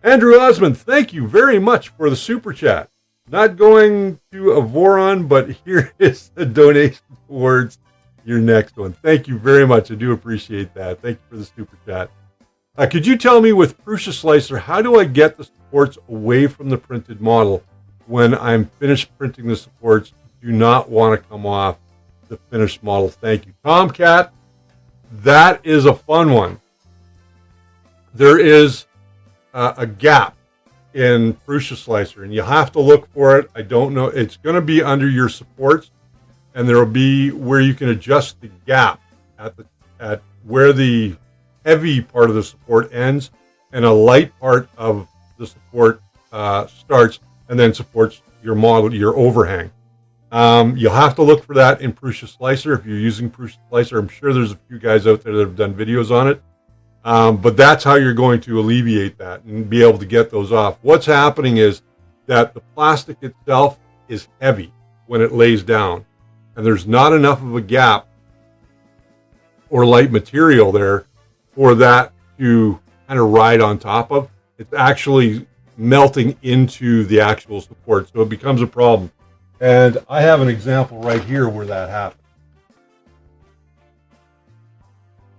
Speaker 1: Andrew Osmond, thank you very much for the super chat. Not going to a Voron, but here is the donation towards your next one. Thank you very much. I do appreciate that. Thank you for the super chat. Could you tell me with Prusa Slicer, how do I get the supports away from the printed model when I'm finished printing the supports? Do not want to come off the finished model. Thank you. Tomcat, that is a fun one. There is a gap in Prusa Slicer, and you have to look for it. I don't know. It's going to be under your supports, and there will be where you can adjust the gap at where the heavy part of the support ends and a light part of the support starts, and then supports your model, your overhang. You'll have to look for that in Prusa Slicer if you're using Prusa Slicer. I'm sure there's a few guys out there that have done videos on it. But that's how you're going to alleviate that and be able to get those off. What's happening is that the plastic itself is heavy when it lays down, and there's not enough of a gap or light material there for that to kind of ride on top of. It's actually melting into the actual support, so it becomes a problem. And I have an example right here where that happens.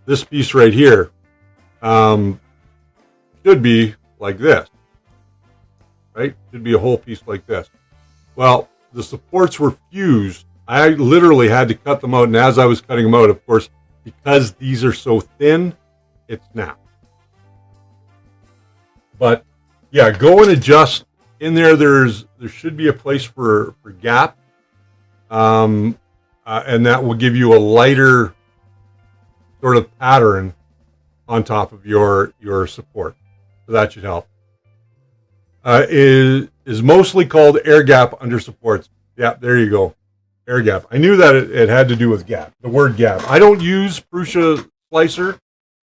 Speaker 1: This piece right here should be like this, right? Should be a whole piece like this. Well, the supports were fused. I literally had to cut them out, and as I was cutting them out, of course, because these are so thin, it snapped. But yeah, go and adjust in there. There should be a place for gap, and that will give you a lighter sort of pattern on top of your support. So that should help. Is mostly called air gap under supports. Yeah, there you go. Air gap. I knew that it had to do with gap, the word gap. I don't use Prusa Slicer.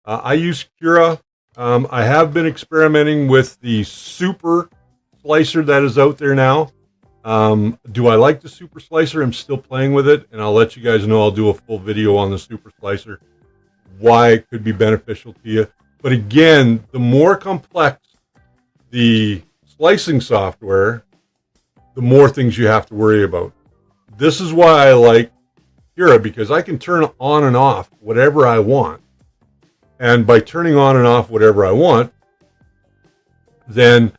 Speaker 1: I use Cura. I have been experimenting with the super slicer that is out there now. Do I like the super slicer? I'm still playing with it, and I'll let you guys know. I'll do a full video on the super slicer, why it could be beneficial to you. But again, the more complex the slicing software, the more things you have to worry about. This is why I like Cura, because I can turn on and off whatever I want. And by turning on and off whatever I want, then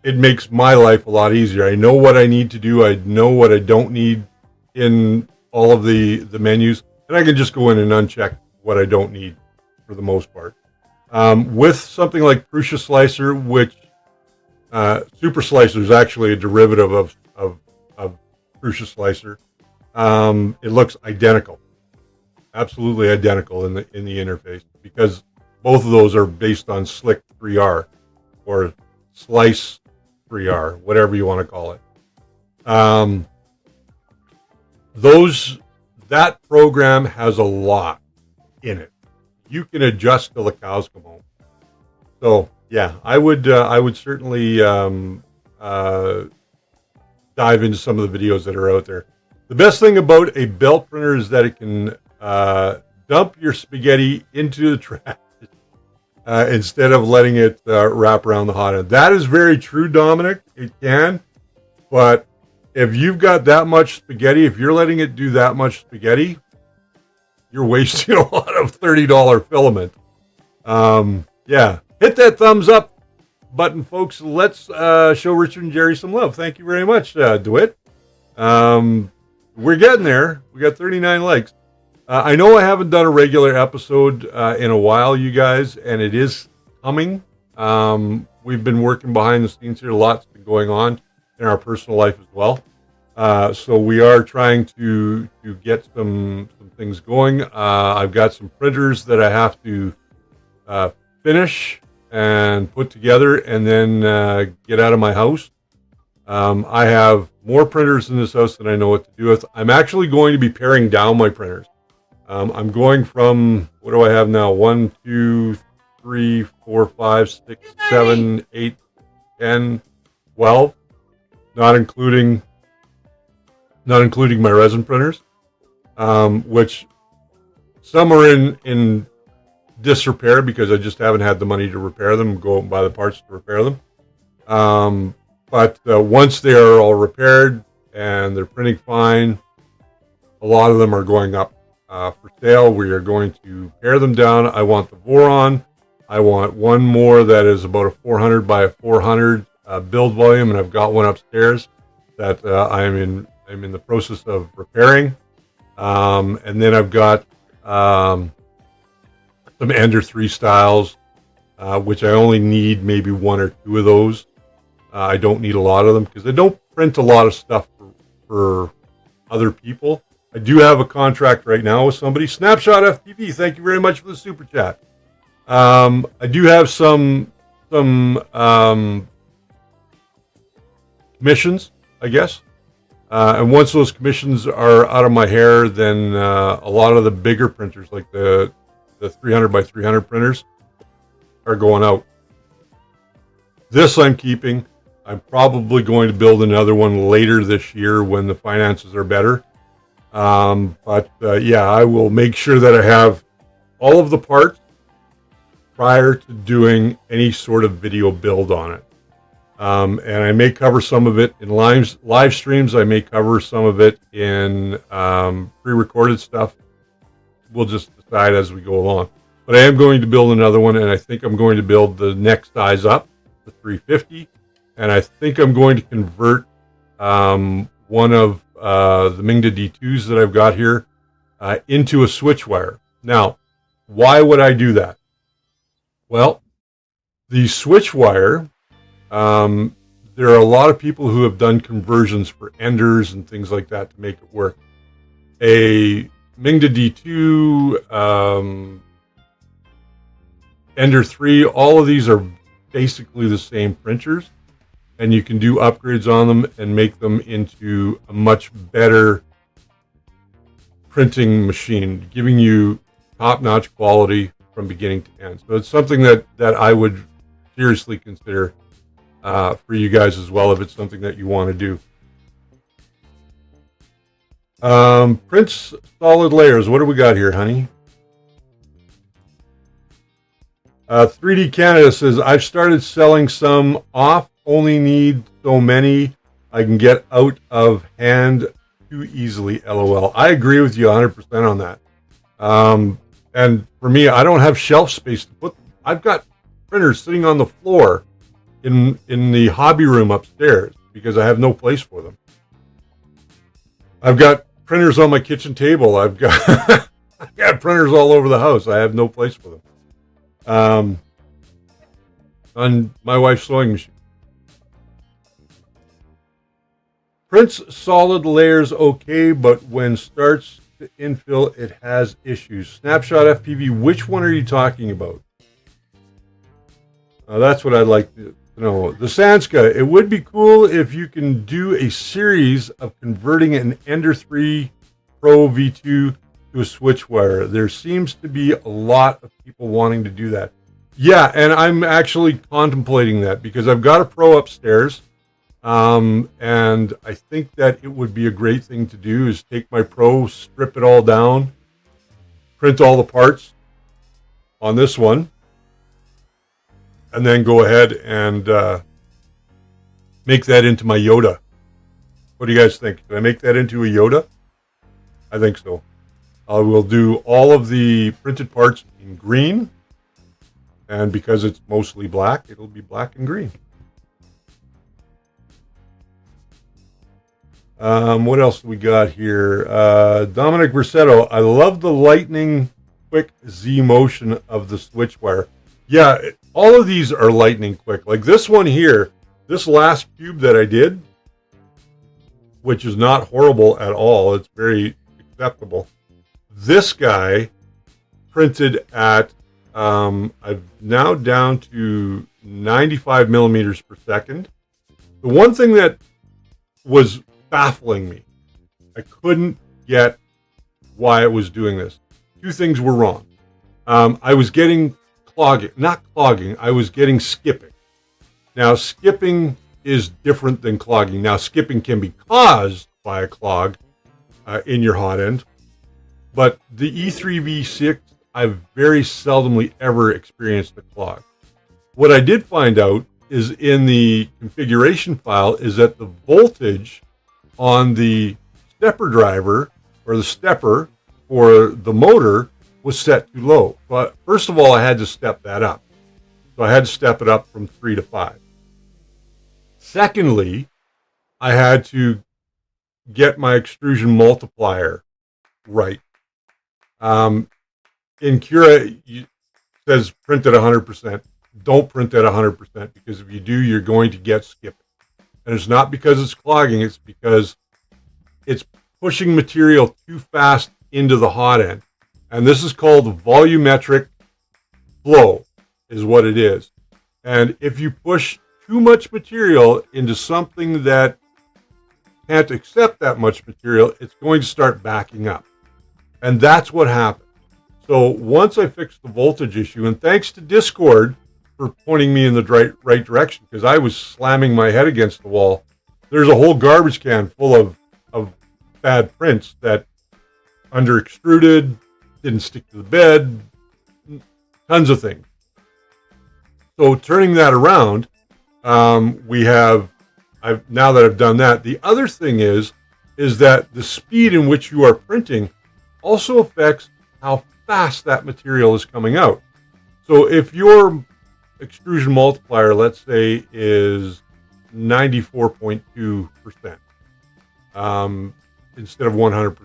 Speaker 1: it makes my life a lot easier. I know what I need to do. I know what I don't need in all of the menus. And I can just go in and uncheck what I don't need for the most part. With something like Prusa Slicer, which Super Slicer is actually a derivative of Prusa Slicer. It looks identical, absolutely identical in the interface, because both of those are based on Slick 3R or Slice 3R, whatever you want to call it. That program has a lot in it. You can adjust till the cows come home. So yeah, I would certainly dive into some of the videos that are out there. The best thing about a belt printer is that it can dump your spaghetti into the trash instead of letting it wrap around the hot end. That is very true, Dominic. It can, but if you've got that much spaghetti, if you're letting it do that much spaghetti, you're wasting a lot of $30 filament. Yeah, hit that thumbs up button, folks. Let's show Richard and Jerry some love. Thank you very much, DeWitt. We're getting there. We got 39 likes. I know I haven't done a regular episode in a while, you guys, and it is coming. We've been working behind the scenes here. Lots been going on in our personal life as well. So we are trying to get some things going. I've got some printers that I have to finish and put together and then get out of my house. I have more printers in this house than I know what to do with. I'm actually going to be paring down my printers. I'm going from, what do I have now? 1, 2, 3, 4, 5, 6, 7, 8, 10, 12, not including my resin printers, which some are in disrepair because I just haven't had the money to repair them, go and buy the parts to repair them. But once they are all repaired and they're printing fine, a lot of them are going up for sale. We are going to pare them down. I want the Voron. I want one more that is about a 400 by a 400 build volume, and I've got one upstairs that I'm in the process of repairing. And then I've got some Ender 3 styles, which I only need maybe 1 or 2 of those. I don't need a lot of them because I don't print a lot of stuff for other people. I do have a contract right now with somebody. Snapshot FTV, thank you very much for the super chat. I do have some commissions, I guess. And once those commissions are out of my hair, then a lot of the bigger printers, like the 300 by 300 printers, are going out. This I'm keeping. I'm probably going to build another one later this year when the finances are better. Yeah, I will make sure that I have all of the parts prior to doing any sort of video build on it. And I may cover some of it in live streams. I may cover some of it in pre-recorded stuff. We'll just decide as we go along. But I am going to build another one, and I think I'm going to build the next size up, the 350. And I think I'm going to convert one of the Mingda D2s that I've got here into a switch wire. Now, why would I do that? Well, the switch wire, there are a lot of people who have done conversions for Enders and things like that to make it work. A Mingda D2, Ender 3, all of these are basically the same printers, and you can do upgrades on them and make them into a much better printing machine, giving you top-notch quality from beginning to end. So it's something that I would seriously consider for you guys as well, if it's something that you want to do. Prints solid layers. What do we got here, honey? 3D Canada says, I've started selling some off. Only need so many. I can get out of hand too easily. LOL. I agree with you 100% on that. And for me, I don't have shelf space to put them. I've got printers sitting on the floor in the hobby room upstairs because I have no place for them. I've got printers on my kitchen table. I've got I've got printers all over the house. I have no place for them. On my wife's sewing machine. Prints solid layers okay, but when starts to infill, it has issues. Snapshot FPV, which one are you talking about? That's what I'd like to know. The Sanska, it would be cool if you can do a series of converting an Ender 3 Pro V2 to a switch wire. There seems to be a lot of people wanting to do that. Yeah, and I'm actually contemplating that because I've got a Pro upstairs. And I think that it would be a great thing to do is take my Pro, strip it all down, print all the parts on this one, and then go ahead and make that into my Yoda. What do you guys think? Can I make that into a Yoda? I think so. I will do all of the printed parts in green, and because it's mostly black, it'll be black and green. What else we got here? Dominic Versetto, I love the lightning quick Z motion of the switch wire. Yeah, all of these are lightning quick. Like this one here, this last cube that I did, which is not horrible at all. It's very acceptable. This guy printed at I'm now down to 95 millimeters per second. The one thing that was baffling me, I couldn't get why it was doing this. Two things were wrong. I was getting I was getting skipping. Now, skipping is different than clogging. Now, skipping can be caused by a clog in your hot end, but the E3V6, I've very seldomly ever experienced a clog. What I did find out is in the configuration file is that the voltage on the stepper driver or the stepper for the motor was set too low. But first of all, I had to step that up. So I had to step it up from 3 to 5. Secondly, I had to get my extrusion multiplier right. In Cura, it says print at 100%. Don't print at 100% because if you do, you're going to get skipping. And it's not because it's clogging, it's because it's pushing material too fast into the hot end. And this is called volumetric flow, is what it is. And if you push too much material into something that can't accept that much material, it's going to start backing up. And that's what happened. So once I fixed the voltage issue, and thanks to Discord for pointing me in the right direction, because I was slamming my head against the wall. There's a whole garbage can full of bad prints that under extruded, didn't stick to the bed, tons of things. So turning that around, now that I've done that, the other thing is that the speed in which you are printing also affects how fast that material is coming out. So if your extrusion multiplier, let's say, is 94.2% instead of 100%,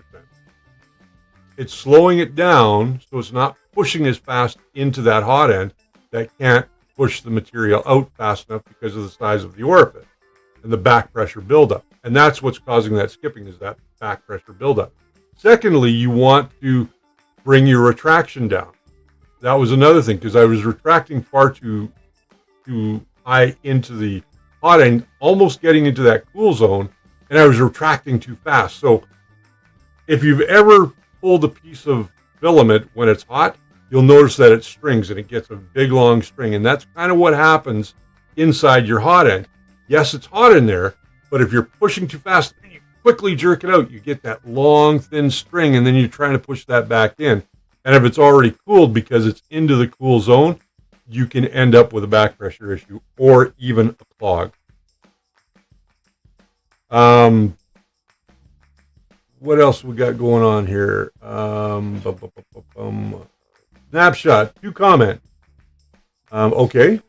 Speaker 1: it's slowing it down so it's not pushing as fast into that hot end that can't push the material out fast enough because of the size of the orifice and the back pressure buildup. And that's what's causing that skipping, is that back pressure buildup. Secondly, you want to bring your retraction down. That was another thing, because I was retracting far too high into the hot end, almost getting into that cool zone, and I was retracting too fast. So if you've ever pulled a piece of filament when it's hot, you'll notice that it strings and it gets a big long string. And that's kind of what happens inside your hot end. Yes, it's hot in there, but if you're pushing too fast and you quickly jerk it out, you get that long, thin string, and then you're trying to push that back in. And if it's already cooled because it's into the cool zone, you can end up with a back pressure issue or even a clog. What else we got going on here? Snapshot, 2 comment. Okay.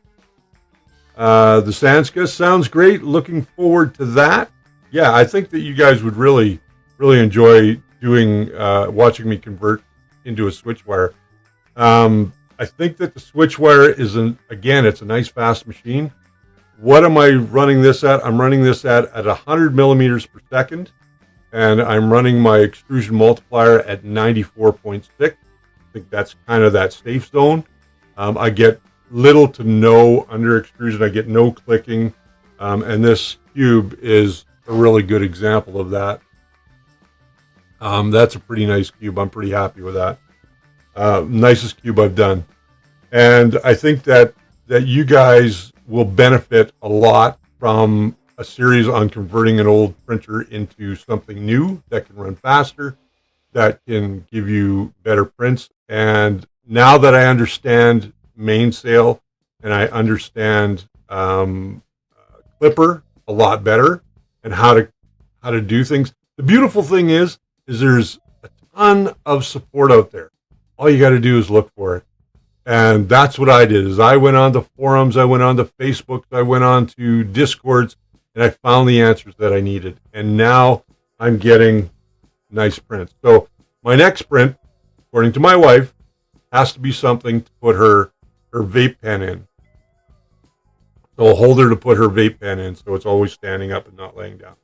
Speaker 1: The Sanska sounds great. Looking forward to that. Yeah, I think that you guys would really enjoy doing watching me convert into a switch wire. I think that the switch wire is it's a nice fast machine. What am I running this at? I'm running this at 100 millimeters per second, and I'm running my extrusion multiplier at 94.6. I think that's kind of that safe zone. I get little to no under extrusion. I get no clicking, and this cube is a really good example of that. That's a pretty nice cube. I'm pretty happy with that. Nicest cube I've done. And I think that you guys will benefit a lot from a series on converting an old printer into something new that can run faster, that can give you better prints. And now that I understand mainsail and I understand Clipper a lot better and how to do things, the beautiful thing is there's a ton of support out there. All you got to do is look for it. And that's what I did, is I went on to forums, I went on to Facebook, I went on to Discords, and I found the answers that I needed. And now I'm getting nice prints. So my next print, according to my wife, has to be something to put her vape pen in. So a holder to put her vape pen in, so it's always standing up and not laying down.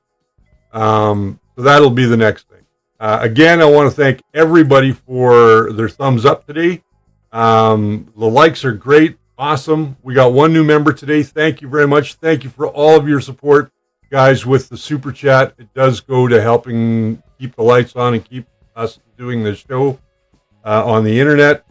Speaker 1: So that'll be the next thing. Again, I want to thank everybody for their thumbs up today. The likes are great. Awesome. We got one new member today. Thank you very much. Thank you for all of your support, guys, with the super chat. It does go to helping keep the lights on and keep us doing this show on the internet.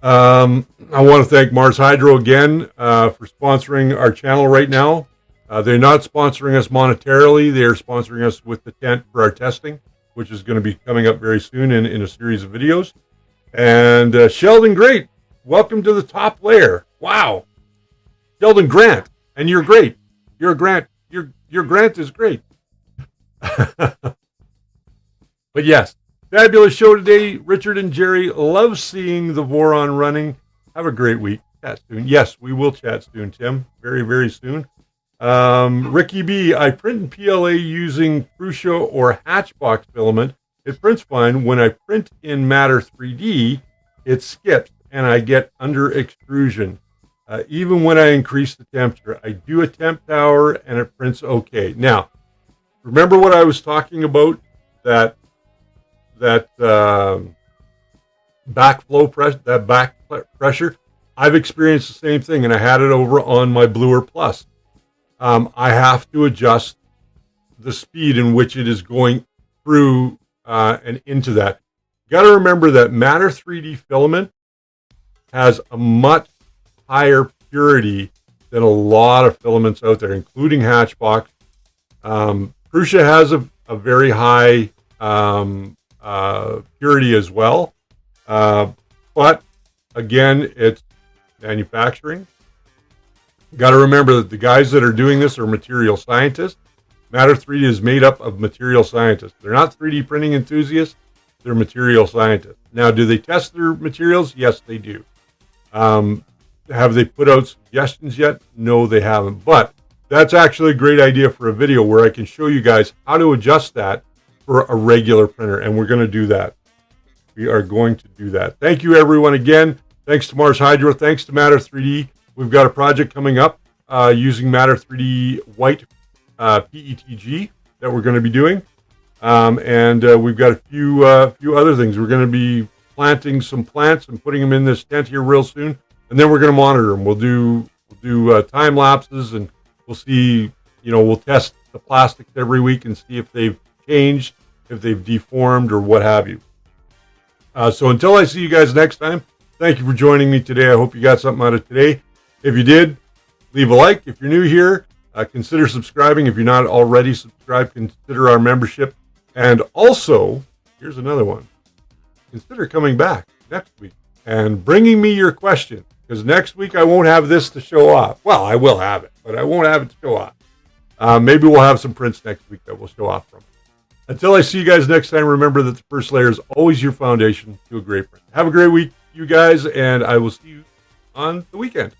Speaker 1: I want to thank Mars Hydro again for sponsoring our channel right now. They're not sponsoring us monetarily. They're sponsoring us with the tent for our testing, which is going to be coming up very soon in a series of videos. And Sheldon Great, welcome to the top layer. Wow. Sheldon Grant, and you're great. You're a Grant. Your Grant is great. But yes, fabulous show today. Richard and Jerry love seeing the Voron running. Have a great week. Chat soon. Yes, we will chat soon, Tim. Very, very soon. Ricky B, I print in PLA using Crucia or Hatchbox filament. It prints fine. When I print in Matter 3D, it skips and I get under extrusion. Even when I increase the temperature, I do a temp tower and it prints okay. Now, remember what I was talking about? That backflow pressure, that back pressure. I've experienced the same thing, and I had it over on my Bluer Plus. I have to adjust the speed in which it is going through and into that. You got to remember that Matter 3D filament has a much higher purity than a lot of filaments out there, including Hatchbox. Crucia has a very high purity as well. But again, it's manufacturing. Got to remember that the guys that are doing this are material scientists. Matter 3D is made up of material scientists. They're not 3D printing enthusiasts. They're material scientists. Now, do they test their materials? Yes, they do. Have they put out suggestions yet? No, they haven't. But that's actually a great idea for a video where I can show you guys how to adjust that for a regular printer. And we're going to do that. We are going to do that. Thank you, everyone, again. Thanks to Mars Hydro. Thanks to Matter 3D. We've got a project coming up using Matter 3D white PETG that we're going to be doing. And we've got a few other things. We're going to be planting some plants and putting them in this tent here real soon. And then we're going to monitor them. We'll do time lapses, and we'll see, we'll test the plastics every week and see if they've changed, if they've deformed, or what have you. So until I see you guys next time, thank you for joining me today. I hope you got something out of today. If you did, leave a like. If you're new here, consider subscribing. If you're not already subscribed, consider our membership. And also, here's another one. Consider coming back next week and bringing me your question. Because next week I won't have this to show off. Well, I will have it, but I won't have it to show off. Maybe we'll have some prints next week that we'll show off from. Until I see you guys next time, remember that the first layer is always your foundation to a great print. Have a great week, you guys, and I will see you on the weekend.